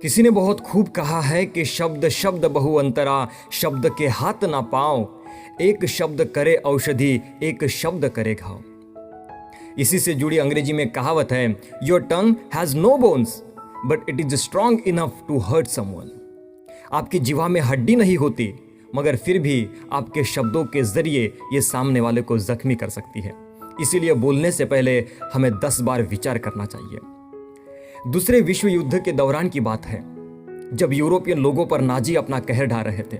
किसी ने बहुत खूब कहा है कि शब्द शब्द बहु अंतरा, शब्द के हाथ ना पाओ, एक शब्द करे औषधि, एक शब्द करे घाव। इसी से जुड़ी अंग्रेजी में कहावत है, your tongue has no bones but it is strong enough to hurt someone. आपकी जिह्वा में हड्डी नहीं होती, मगर फिर भी आपके शब्दों के जरिए ये सामने वाले को जख्मी कर सकती है। इसीलिए बोलने से पहले हमें 10 बार विचार करना चाहिए। दूसरे विश्व युद्ध के दौरान की बात है, जब यूरोपियन लोगों पर नाजी अपना कहर ढा रहे थे।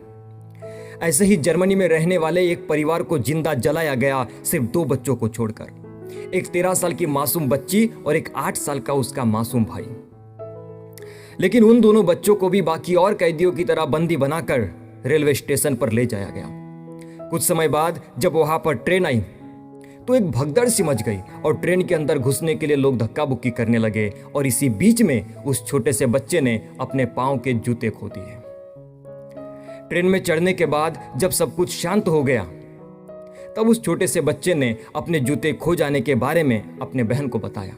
ऐसे ही जर्मनी में रहने वाले एक परिवार को जिंदा जलाया गया, सिर्फ 2 बच्चों को छोड़कर। एक 13 साल की मासूम बच्ची और एक 8 साल का उसका मासूम भाई। लेकिन उन दोनों बच्चों को भी बाकी और कैदियों की तरह बंदी बनाकर रेलवे स्टेशन पर ले जाया गया। कुछ समय बाद जब वहां पर ट्रेन आई तो एक भगदड़ सी मच गई और ट्रेन के अंदर घुसने के लिए लोग धक्का बुक्की करने लगे। और इसी बीच में उस छोटे से बच्चे ने अपने पांव के जूते खो दिए। ट्रेन में चढ़ने के बाद जब सब कुछ शांत हो गया, तब उस छोटे से बच्चे ने अपने जूते खो जाने के बारे में अपने बहन को बताया।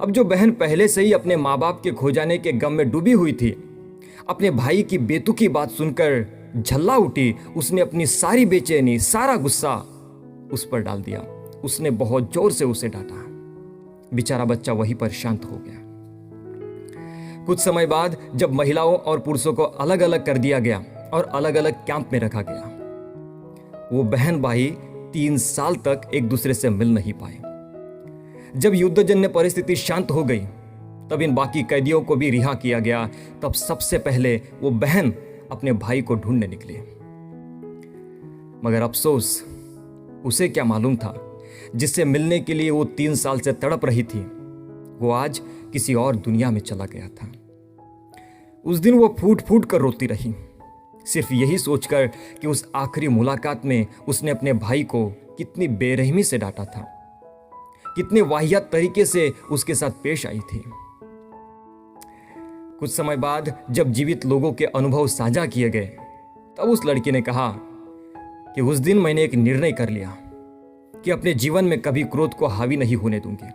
अब जो बहन पहले से ही अपने माँ बाप के खो जाने के गम में डूबी हुई थी, अपने भाई की बेतुकी बात सुनकर झल्ला उठी। उसने अपनी सारी बेचैनी, सारा गुस्सा उस पर डाल दिया। उसने बहुत जोर से उसे डांटा। बेचारा बच्चा वहीं पर शांत हो गया। कुछ समय बाद जब महिलाओं और पुरुषों को अलग अलग कर दिया गया और अलग अलग कैंप में रखा गया, वो बहन भाई 3 साल तक एक दूसरे से मिल नहीं पाए। जब युद्धजन्य परिस्थिति शांत हो गई, तब इन बाकी कैदियों को भी रिहा किया गया। तब सबसे पहले वो बहन अपने भाई को ढूंढने निकली। मगर अफसोस, उसे क्या मालूम था, जिससे मिलने के लिए वो 3 साल से तड़प रही थी, वो आज किसी और दुनिया में चला गया था। उस दिन वो फूट फूट कर रोती रही, सिर्फ यही सोचकर कि उस आखिरी मुलाकात में उसने अपने भाई को कितनी बेरहमी से डांटा था, कितने वाहियात तरीके से उसके साथ पेश आई थी। कुछ समय बाद जब जीवित लोगों के अनुभव साझा किए गए, तब उस लड़की ने कहा कि उस दिन मैंने एक निर्णय कर लिया कि अपने जीवन में कभी क्रोध को हावी नहीं होने दूंगी,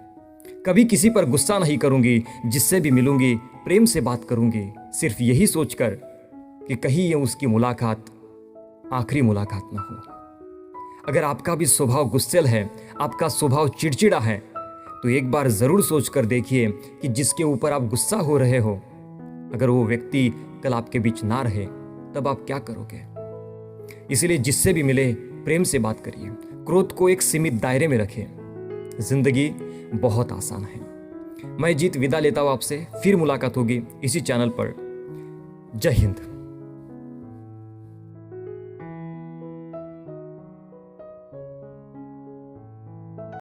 कभी किसी पर गुस्सा नहीं करूंगी, जिससे भी मिलूंगी प्रेम से बात करूंगी, सिर्फ यही सोचकर कि कहीं ये उसकी मुलाकात आखिरी मुलाकात ना हो। अगर आपका भी स्वभाव गुस्सैल है, आपका स्वभाव चिड़चिड़ा है, तो एक बार जरूर सोच कर देखिए कि जिसके ऊपर आप गुस्सा हो रहे हो, अगर वो व्यक्ति कल आपके बीच ना रहे, तब आप क्या करोगे। इसलिए जिससे भी मिले प्रेम से बात करिए, क्रोध को एक सीमित दायरे में रखें। जिंदगी बहुत आसान है। मैं जीत विदा लेता हूं आपसे, फिर मुलाकात होगी इसी चैनल पर। जय हिंद।